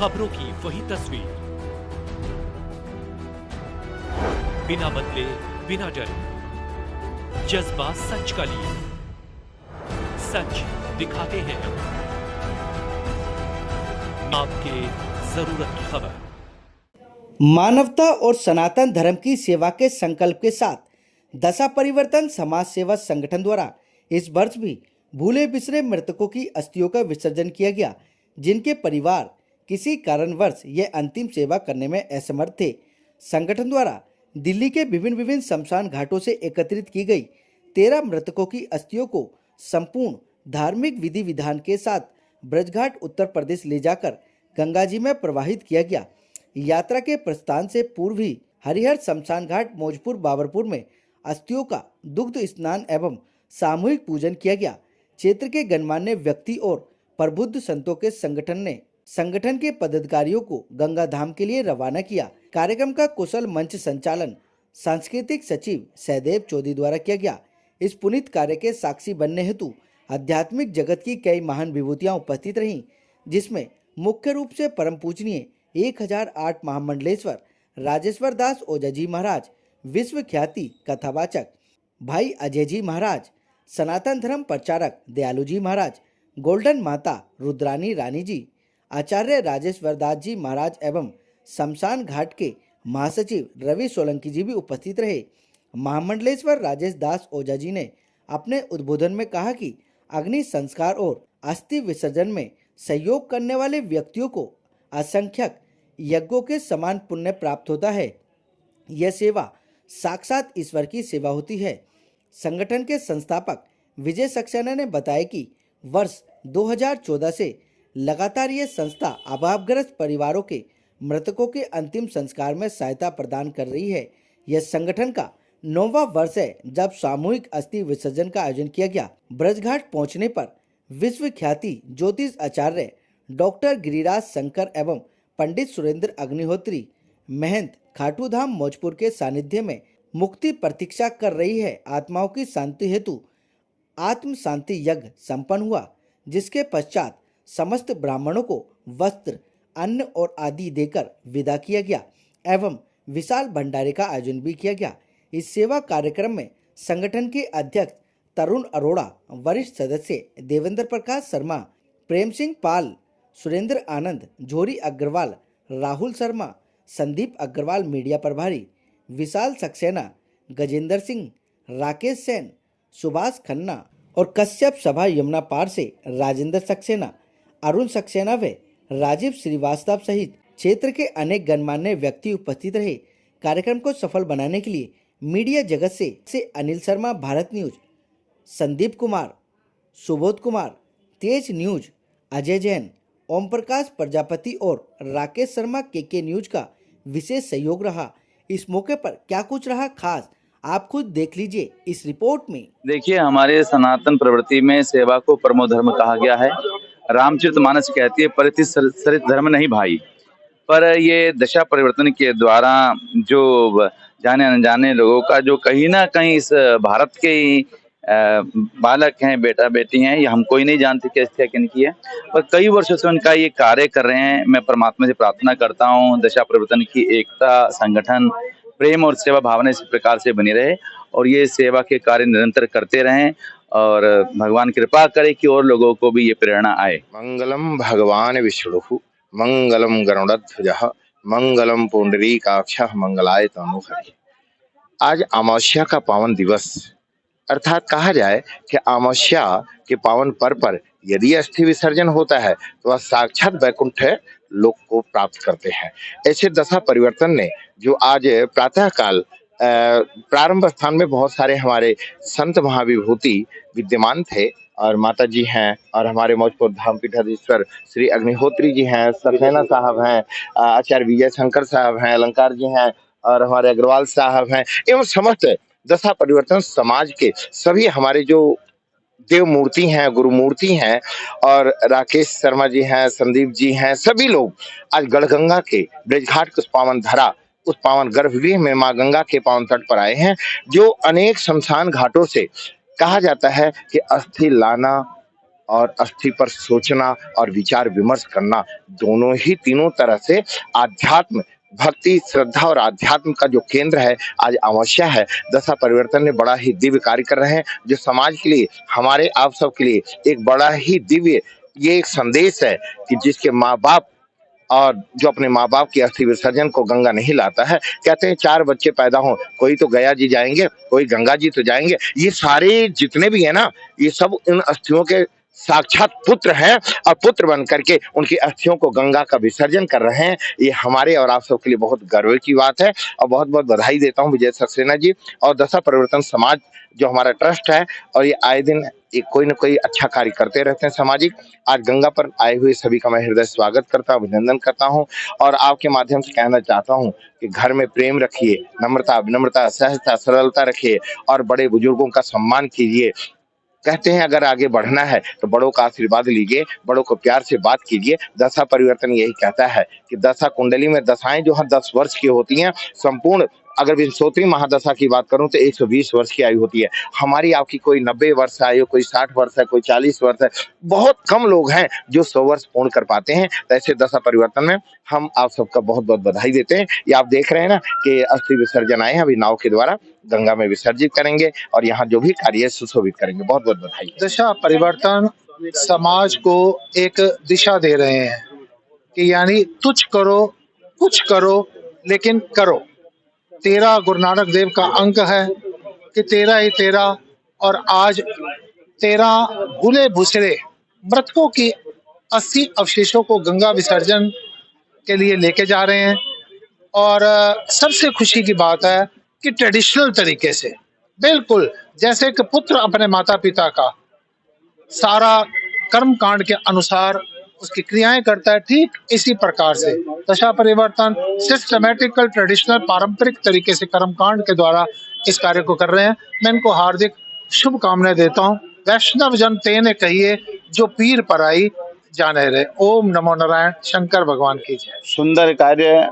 खबरों की वही तस्वीर, बिना बदले बिना डरे, जज्बा सच का लिए, सच दिखाते हैं आपके जरूरत की खबर। मानवता और सनातन धर्म की सेवा के संकल्प के साथ दशा परिवर्तन समाज सेवा संगठन द्वारा इस वर्ष भी भूले बिसरे मृतकों की अस्थियों का विसर्जन किया गया, जिनके परिवार किसी कारणवश ये अंतिम सेवा करने में असमर्थ थे। संगठन द्वारा दिल्ली के विभिन्न शमशान घाटों से एकत्रित की गई 13 मृतकों की अस्थियों को संपूर्ण धार्मिक विधि विधान के साथ ब्रजघाट उत्तर प्रदेश ले जाकर गंगा जी में प्रवाहित किया गया। यात्रा के प्रस्थान से पूर्व ही हरिहर शमशान घाट मौजपुर बाबरपुर में अस्थियों का दुग्ध स्नान एवं सामूहिक पूजन किया गया। क्षेत्र के गणमान्य व्यक्ति और प्रबुद्ध संतों के संगठन ने संगठन के पदाधिकारियों को गंगा धाम के लिए रवाना किया। कार्यक्रम का कुशल मंच संचालन सांस्कृतिक सचिव सहदेव चौधरी द्वारा किया गया। इस पुनीत कार्य के साक्षी बनने हेतु आध्यात्मिक जगत की कई महान विभूतियां उपस्थित रहीं, जिसमें मुख्य रूप से परम पूजनीय 1008 महामंडलेश्वर राजेश्वर दास ओझा जी महाराज, विश्व ख्याति कथावाचक भाई अजय जी महाराज, सनातन धर्म प्रचारक दयालु जी महाराज, गोल्डन माता रुद्रानी रानी जी, आचार्य राजेश्वर दास जी महाराज एवं शमशान घाट के महासचिव रवि सोलंकी जी भी उपस्थित रहे। महामंडलेश्वर राजेश दास ओझा जी ने अपने उद्बोधन में कहा कि अग्नि संस्कार और अस्थि विसर्जन में सहयोग करने वाले व्यक्तियों को असंख्यक यज्ञों के समान पुण्य प्राप्त होता है। यह सेवा साक्षात ईश्वर की सेवा होती है। संगठन के संस्थापक विजय सक्सेना ने बताया कि वर्ष 2014 से लगातार ये संस्था अभावग्रस्त परिवारों के मृतकों के अंतिम संस्कार में सहायता प्रदान कर रही है। यह संगठन का 9वां वर्ष है जब सामूहिक अस्थि विसर्जन का आयोजन किया गया। ब्रजघाट पहुंचने पर विश्व ख्याति ज्योतिष आचार्य डॉक्टर गिरिराज शंकर एवं पंडित सुरेंद्र अग्निहोत्री महंत खाटू धाम मौजपुर के सानिध्य में मुक्ति प्रतीक्षा कर रही है आत्माओं की शांति हेतु आत्म शांति यज्ञ संपन्न हुआ, जिसके पश्चात समस्त ब्राह्मणों को वस्त्र अन्न और आदि देकर विदा किया गया एवं विशाल भंडारे का आयोजन भी किया गया। इस सेवा कार्यक्रम में संगठन के अध्यक्ष तरुण अरोड़ा, वरिष्ठ सदस्य देवेंद्र प्रकाश शर्मा, प्रेम सिंह पाल, सुरेंद्र आनंद, झोरी अग्रवाल, राहुल शर्मा, संदीप अग्रवाल मीडिया प्रभारी, विशाल सक्सेना, गजेंद्र सिंह, राकेश सेन, सुभाष खन्ना और कश्यप सभा यमुना पार से राजेंद्र सक्सेना, अरुण सक्सेना व राजीव श्रीवास्तव सहित क्षेत्र के अनेक गणमान्य व्यक्ति उपस्थित रहे। कार्यक्रम को सफल बनाने के लिए मीडिया जगत से अनिल शर्मा भारत न्यूज, संदीप कुमार, सुबोध कुमार तेज न्यूज, अजय जैन, ओम प्रकाश प्रजापति और राकेश शर्मा के न्यूज का विशेष सहयोग रहा। इस मौके पर क्या कुछ रहा खास, आप खुद देख लीजिए इस रिपोर्ट में। देखिए, हमारे सनातन प्रवृत्ति में सेवा को परमो धर्म कहा गया है। रामचरितमानस कहती है परिति सरित धर्म नहीं भाई। पर ये दशा परिवर्तन के द्वारा जो जाने अनजाने लोगों का जो कहीं ना कहीं इस भारत के बालक हैं, बेटा बेटी हैं, ये हम कोई नहीं जानते कि हत्या किनकी है, पर कई वर्षों से उनका ये कार्य कर रहे हैं। मैं परमात्मा से प्रार्थना करता हूँ दशा परिवर्तन की एकता, संगठन, प्रेम और सेवा भावना इस प्रकार से बनी रहे और ये सेवा के कार्य निरंतर करते रहें और भगवान कृपा करे कि और लोगों को भी ये प्रेरणा आए। मंगलम भगवान विष्णु मंगलम गरुड़ध्वजः मंगलम पुंडरीकाक्षः मंगलाय तनोहरि। आज अमावस्या का पावन दिवस, अर्थात कहा जाए कि अमावस्या के पावन पर्व पर यदि अस्थि विसर्जन होता है तो वह साक्षात वैकुंठ लोक को प्राप्त करते हैं। ऐसे दशा परिवर्तन ने जो आज प्रातः काल प्रारंभ स्थान में बहुत सारे हमारे संत महाविभूति विद्यमान थे और माता जी हैं और हमारे मौजपुर धाम पीठाधीश्वर श्री अग्निहोत्री जी हैं, सक्सेना साहब हैं, आचार्य विजय शंकर साहब हैं, अलंकार जी हैं और हमारे अग्रवाल साहब हैं, एवं समस्त दशा परिवर्तन समाज के सभी हमारे जो देव मूर्ति हैं, गुरु मूर्ति हैं और राकेश शर्मा जी हैं, संदीप जी हैं, सभी लोग आज गढ़गंगा के ब्रजघाट के पावन धरा, उस पावन गर्भगृह में मां गंगा के पावन तट पर आए हैं, जो अनेक शमशान घाटों से कहा जाता है कि अस्थि लाना और अस्थि पर सोचना और विचार विमर्श करना, दोनों ही तीनों तरह से आध्यात्म, भक्ति, श्रद्धा और आध्यात्म का जो केंद्र है आज अमावस्या है। दशा परिवर्तन ने बड़ा ही दिव्य कार्य कर रहे हैं, जो समाज के लिए, हमारे आप सब के लिए एक बड़ा ही दिव्य ये एक संदेश है कि जिसके माँ बाप और जो अपने माँ बाप की अस्थि विसर्जन को गंगा नहीं लाता है, कहते हैं 4 बच्चे पैदा हों, कोई तो गया जी जाएंगे, कोई गंगा जी तो जाएंगे। ये सारे जितने भी है ना, ये सब इन अस्थियों के साक्षात पुत्र हैं और पुत्र बन करके उनकी अस्थियों को गंगा का विसर्जन कर रहे हैं। ये हमारे और आप सबके लिए बहुत गर्व की बात है और बहुत बहुत बधाई देता हूँ विजय सक्सेना जी और दशा परिवर्तन समाज जो हमारा ट्रस्ट है, और ये आए दिन ये कोई न कोई अच्छा कार्य करते रहते हैं सामाजिक। आज गंगा पर आए हुए सभी का मैं हृदय स्वागत करता हूँ, अभिनंदन करता हूँ और आपके माध्यम से कहना चाहता हूँ कि घर में प्रेम रखिए, नम्रता, विनम्रता, सहजता, सरलता रखिए और बड़े बुजुर्गों का सम्मान कीजिए। कहते हैं अगर आगे बढ़ना है तो बड़ों का आशीर्वाद लीजिए, बड़ों को प्यार से बात कीजिए। दशा परिवर्तन यही कहता है कि दशा कुंडली में दशाएं जो है 10 वर्ष की होती हैं, संपूर्ण अगर विंशोत्तरी महादशा की बात करूं तो 120 वर्ष की आयु होती है। हमारी आपकी कोई 90 वर्ष आयु, कोई 60 वर्ष है, कोई 40 वर्ष है, बहुत कम लोग हैं जो 100 वर्ष पूर्ण कर पाते हैं। तो ऐसे दशा परिवर्तन में हम आप सबका बहुत बहुत बधाई देते हैं। ये आप देख रहे हैं ना कि अस्थि विसर्जन आए हैं, अभी नाव के द्वारा गंगा में विसर्जित करेंगे और यहाँ जो भी कार्य है सुशोभित करेंगे। बहुत बहुत बधाई। दशा परिवर्तन समाज को एक दिशा दे रहे हैं कि यानी तुच्छ करो, कुछ करो, लेकिन करो। 13 गुरु नानक देव का अंक है कि 13 ही 13 और आज 13 भूले भूसरे मृतकों की 80 अवशेषों को गंगा विसर्जन के लिए लेके जा रहे हैं। और सबसे खुशी की बात है कि ट्रेडिशनल तरीके से, बिल्कुल जैसे कि पुत्र अपने माता पिता का सारा कर्म कांड के अनुसार उसकी क्रियाएं करता है, ठीक इसी प्रकार से दशा परिवर्तन सिस्टमेटिकल, ट्रेडिशनल, पारंपरिक तरीके से कर्म कांड के द्वारा इस कार्य को कर रहे हैं। मैं इनको हार्दिक शुभकामनाएं देता हूँ। वैष्णव जन तेने कहिए जो पीर पराई जाने रहे। ओम नमो नारायण। शंकर भगवान की जय। सुंदर कार्य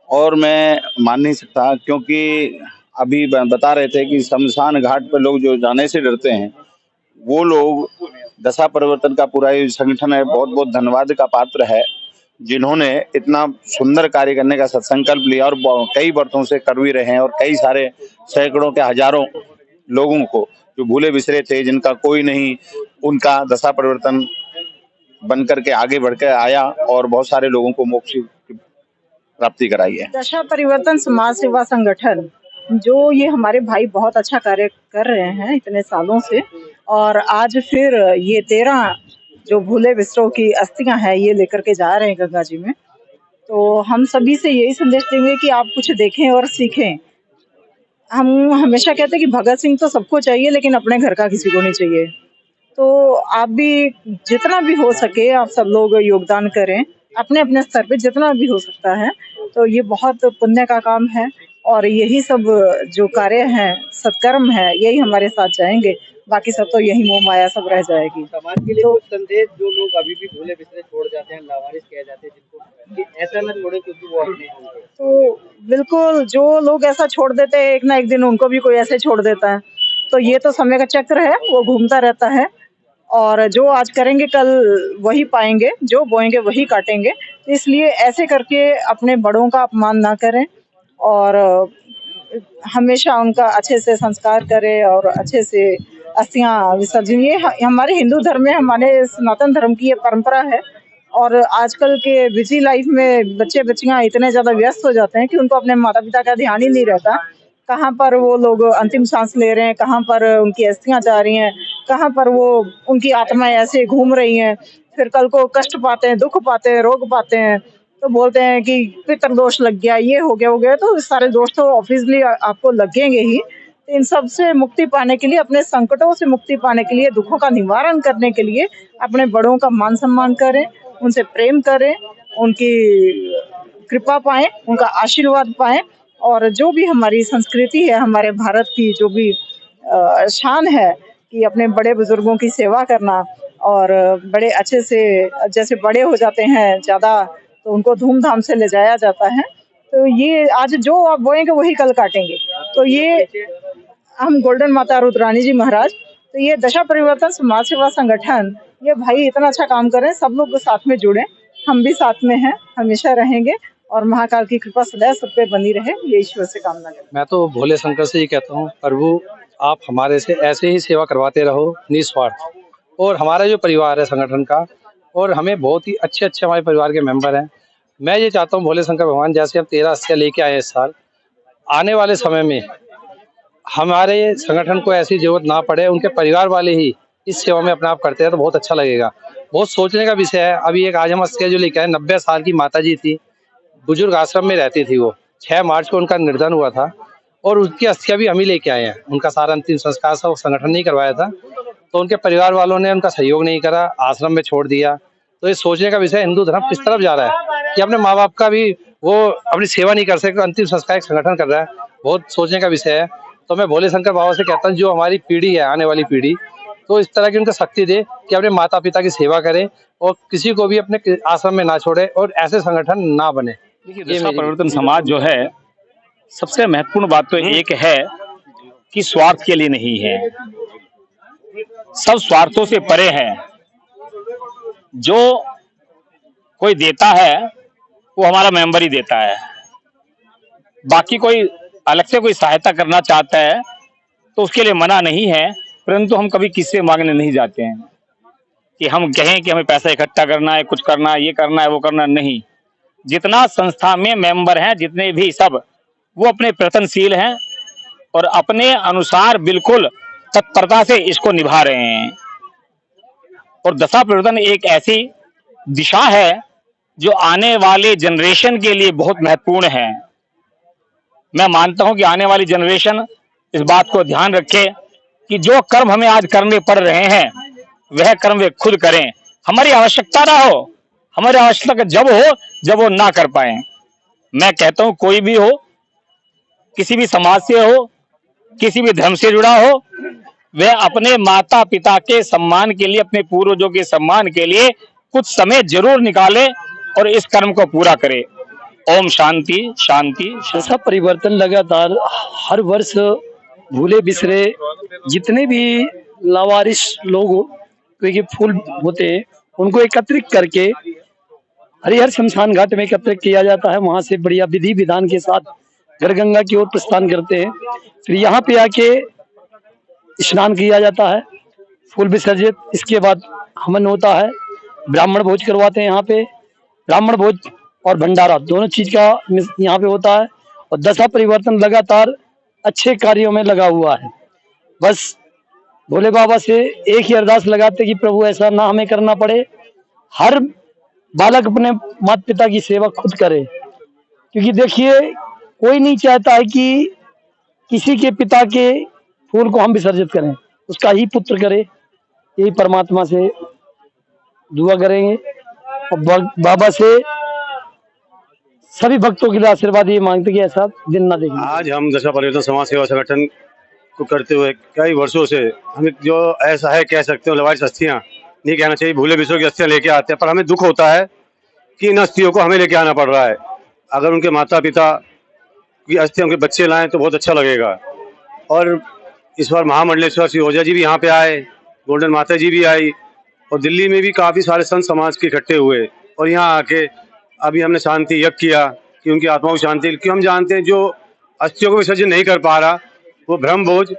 और मैं मान नहीं सकता, क्योंकि अभी बता रहे थे कि शमशान घाट पर लोग जो जाने से डरते हैं, वो लोग दशा परिवर्तन का पूरा ये संगठन है, बहुत बहुत धन्यवाद का पात्र है, जिन्होंने इतना सुंदर कार्य करने का सत्संकल्प लिया और कई वर्षों से कर भी रहे हैं और कई सारे सैकड़ों के हजारों लोगों को जो भूले बिसरे थे, जिनका कोई नहीं, उनका दशा परिवर्तन बन करके आगे बढ़ के आया और बहुत सारे लोगों को मोक्ष की प्राप्ति कराई है। दशा परिवर्तन समाज सेवा संगठन जो ये हमारे भाई बहुत अच्छा कार्य कर रहे हैं इतने सालों से, और आज फिर ये 13 जो भूले बिसरों की अस्थियां हैं ये लेकर के जा रहे हैं गंगा जी में। तो हम सभी से यही संदेश देंगे कि आप कुछ देखें और सीखें। हम हमेशा कहते हैं कि भगत सिंह तो सबको चाहिए लेकिन अपने घर का किसी को नहीं चाहिए। तो आप भी जितना भी हो सके आप सब लोग योगदान करें अपने अपने स्तर पे, जितना भी हो सकता है। तो ये बहुत पुण्य का काम है और यही सब जो कार्य हैं, सत्कर्म है, यही हमारे साथ जाएंगे। बाकी सब तो यही मोह माया सब रह जाएगी। समाज के लिए कुछ संदेश जो लोग अभी भी भूले बिसरे छोड़ जाते हैं, लावारिस कह जाते हैं जिनको, कि ऐसा न छोड़े क्योंकि वो अपने होंगे। तो बिल्कुल जो लोग ऐसा छोड़ देते हैं, एक ना एक दिन उनको भी कोई ऐसे छोड़ देता है। तो ये तो समय का चक्र है, वो घूमता रहता है और जो आज करेंगे कल वही पाएंगे, जो बोएंगे वही काटेंगे। इसलिए ऐसे करके अपने बड़ों का अपमान ना करें और हमेशा उनका अच्छे से संस्कार करें और अच्छे से अस्थियां विसर्जन। ये हमारे हिंदू धर्म में, हमारे सनातन धर्म की ये परंपरा है। और आजकल के बिजी लाइफ में बच्चे बच्चियां इतने ज्यादा व्यस्त हो जाते हैं कि उनको अपने माता पिता का ध्यान ही नहीं रहता। कहाँ पर वो लोग अंतिम सांस ले रहे हैं, कहाँ पर उनकी अस्थियां जा रही हैं, कहाँ पर वो उनकी आत्माएं ऐसे घूम रही हैं, फिर कल को कष्ट पाते हैं, दुख पाते हैं, रोग पाते हैं। तो बोलते हैं कि पितृदोष लग गया, ये हो गया, वो गया। तो सारे दोष तो ऑब्वियसली आपको लगेंगे ही। इन सब से मुक्ति पाने के लिए, अपने संकटों से मुक्ति पाने के लिए, दुखों का निवारण करने के लिए अपने बड़ों का मान सम्मान करें, उनसे प्रेम करें, उनकी कृपा पाएं, उनका आशीर्वाद पाएं। और जो भी हमारी संस्कृति है, हमारे भारत की जो भी शान है कि अपने बड़े बुजुर्गों की सेवा करना और बड़े अच्छे से, जैसे बड़े हो जाते हैं ज़्यादा तो उनको धूमधाम से ले जाया जाता है। तो ये आज जो आप बोएंगे वही कल काटेंगे। तो ये हम गोल्डन माता रुद्राणी जी महाराज, तो ये दशा परिवर्तन समाज सेवा संगठन ये भाई इतना अच्छा काम करें, सब लोग साथ में जुड़े, हम भी साथ में हैं, हमेशा रहेंगे और महाकाल की कृपा सदैव सब पे बनी रहे, ये ईश्वर से कामना करें। मैं तो भोले शंकर से ही कहता हूँ, प्रभु आप हमारे से ऐसे ही सेवा करवाते रहो निस्वार्थ। और हमारा जो परिवार है संगठन का, और हमें बहुत ही अच्छे अच्छे हमारे परिवार के मेंबर हैं। मैं ये चाहता हूँ भोले शंकर भगवान जैसे हम 13 अस्थियां लेके आए इस साल, आने वाले समय में हमारे संगठन को ऐसी जरूरत ना पड़े, उनके परिवार वाले ही इस सेवा में अपना आप करते हैं तो बहुत अच्छा लगेगा। बहुत सोचने का विषय है। अभी एक आज हम अस्थियां जो लेके आए, 90 साल की माता जी थी, बुजुर्ग आश्रम में रहती थी। वो 6 मार्च को उनका निर्धन हुआ था और उसकी अस्थियां भी हम ही लेके आए हैं। उनका सारा अंतिम संस्कार सब संगठन ने करवाया था, तो उनके परिवार वालों ने उनका सहयोग नहीं करा, आश्रम में छोड़ दिया। तो ये सोचने का विषय, हिंदू धर्म किस तरफ जा रहा है कि अपने माँ बाप का भी वो अपनी सेवा नहीं कर सकते, अंतिम संस्कार एक संगठन कर रहा है। बहुत सोचने का विषय है। तो मैं भोले शंकर बाबा से कहता हूँ, जो हमारी पीढ़ी है, आने वाली पीढ़ी, तो इस तरह की उनको शक्ति दे कि अपने माता पिता की सेवा करें और किसी को भी अपने आश्रम में ना छोड़े और ऐसे संगठन ना बने। देखिए, दशा परिवर्तन समाज जो है, सबसे महत्वपूर्ण बात तो एक है कि स्वार्थ के लिए नहीं है, सब स्वार्थों से परे है। जो कोई देता है वो हमारा मेंबर ही देता है। बाकी कोई अलग से कोई सहायता करना चाहता है तो उसके लिए मना नहीं है, परंतु हम कभी किससे मांगने नहीं जाते हैं कि हम कहें कि हमें पैसा इकट्ठा करना है, कुछ करना है, ये करना है, वो करना नहीं। जितना संस्था में मेंबर हैं, जितने भी सब, वो अपने प्रयत्नशील हैं और अपने अनुसार बिल्कुल तत्परता से इसको निभा रहे हैं। और दशा परिवर्तन एक ऐसी दिशा है जो आने वाले जनरेशन के लिए बहुत महत्वपूर्ण है। मैं मानता हूं कि आने वाली जनरेशन इस बात को ध्यान रखे कि जो कर्म हमें आज करने पड़ रहे हैं वह कर्म वे खुद करें। हमारी आवश्यकता ना हो, हमारी आवश्यकता जब हो जब वो ना कर पाए। मैं कहता हूं कोई भी हो, किसी भी समाज से हो, किसी भी धर्म से जुड़ा हो, वह अपने माता पिता के सम्मान के लिए, अपने पूर्वजों के सम्मान के लिए कुछ समय जरूर निकाले और इस कर्म को पूरा करे। ओम शांति शांति। दशा परिवर्तन लगातार हर वर्ष भूले बिसरे जितने भी लावारिस लोग क्योंकि फूल होते हैं उनको एकत्रित करके हरिहर शमशान घाट में एकत्रित किया जाता है। वहां से बढ़िया विधि विधान के साथ गढ़गंगा की ओर प्रस्थान करते हैं। फिर यहाँ पे आके स्नान किया जाता है, फूल विसर्जित। इसके बाद हवन होता है, ब्राह्मण भोज करवाते हैं यहाँ पे। ब्राह्मण भोज और भंडारा दोनों चीज का यहाँ पे होता है। और दशा परिवर्तन लगातार अच्छे कार्यों में लगा हुआ है। बस भोले बाबा से एक ही अरदास लगाते कि प्रभु ऐसा ना हमें करना पड़े, हर बालक अपने माता पिता की सेवा खुद करे। क्योंकि देखिए, कोई नहीं चाहता है कि किसी के पिता के फूल को हम विसर्जित करें, उसका ही पुत्र करे। यही परमात्मा से दुआ करेंगे और बाबा से सभी भक्तों के लिए आशीर्वाद ये मांगते कि ऐसा दिन ना देखें। आज हम दशा परिवर्तन समाज सेवा संगठन को करते हुए कई वर्षों से हमें जो ऐसा है कह सकते हो लवारिस अस्थियां नहीं कहना चाहिए, भूले बिसरों की अस्थियां लेके आते हैं, पर हमें दुख होता है कि इन अस्थियों को हमें लेके आना पड़ रहा है। अगर उनके माता पिता की अस्थियां उनके बच्चे लाएं तो बहुत अच्छा लगेगा। और इस बार महामंडलेश्वर श्री ओझा जी भी यहाँ पे आए, गोल्डन माता जी भी आई और दिल्ली में भी काफी सारे संत समाज के इकट्ठे हुए और यहाँ आके अभी हमने शांति यज्ञ किया कि उनकी आत्माओं की शांति। क्यों हम जानते हैं जो अस्थियों को विसर्जन नहीं कर पा रहा वो ब्रह्म भोज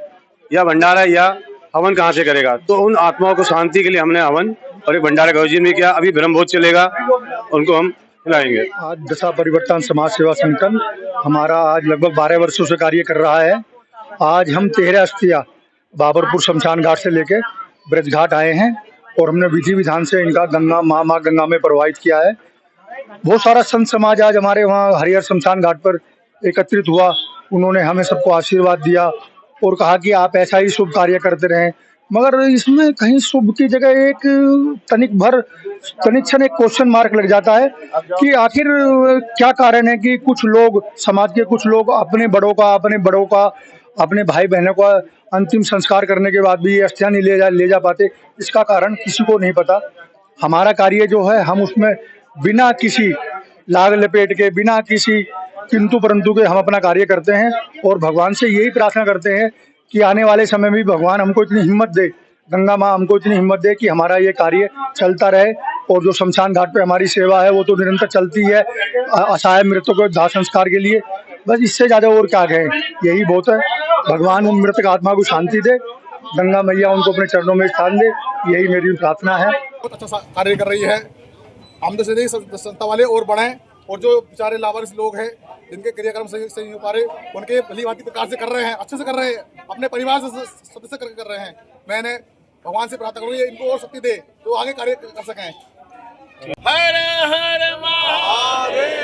या भंडारा या हवन कहाँ से करेगा, तो उन आत्माओं को शांति के लिए हमने हवन और एक भंडारा का आयोजन भी किया। अभी ब्रह्म भोज चलेगा, उनको हम खिलाएंगे। आज दशा परिवर्तन समाज सेवा संगठन हमारा आज लगभग 12 वर्षों से कार्य कर रहा है। आज हम 13 अस्थियां बाबरपुर शमशान घाट से लेके ब्रज घाट आए हैं और हमने विधि विधान से इनका गंगा माँ गंगा में प्रवाहित किया है। बहुत सारा संत समाज आज हमारे वहाँ हरिहर शमशान घाट पर एकत्रित हुआ। उन्होंने हमें सबको आशीर्वाद दिया और कहा कि आप ऐसा ही शुभ कार्य करते रहें। मगर इसमें कहीं शुभ की जगह एक तनिक एक क्वेश्चन मार्क लग जाता है कि आखिर क्या कारण है कि कुछ लोग, समाज के कुछ लोग अपने बड़ों का अपने भाई बहनों का अंतिम संस्कार करने के बाद भी अस्थियां नहीं ले जा पाते। इसका कारण किसी को नहीं पता। हमारा कार्य जो है हम उसमें बिना किसी लाग लपेट के, बिना किसी किंतु परंतु के हम अपना कार्य करते हैं और भगवान से यही प्रार्थना करते हैं कि आने वाले समय में भी भगवान हमको इतनी हिम्मत दे गंगा माँ हमको इतनी हिम्मत दे कि हमारा ये कार्य चलता रहे और जो शमशान घाट पे हमारी सेवा है वो तो निरंतर चलती है असहाय मृतकों को दाह संस्कार के लिए। बस इससे ज्यादा और क्या कहें, यही बहुत है। भगवान उन मृतक आत्मा को शांति दे, गंगा मैया उनको अपने चरणों में स्थान दे, यही मेरी प्रार्थना है। बहुत अच्छा कार्य कर रही है। आमदनी से नहीं संस्था वाले और बढ़े, और जो बेचारे लावारिस लोग हैं जिनके क्रियाक्रम सही नहीं हो पा रहे, उनके भली भांति प्रकार से कर रहे हैं, अच्छे से कर रहे हैं, अपने परिवार से सदस्य कर रहे हैं। मैंने भगवान से प्रार्थना करूँगी इनको और शक्ति दे तो आगे कार्य कर सकें। हर हर महादेव।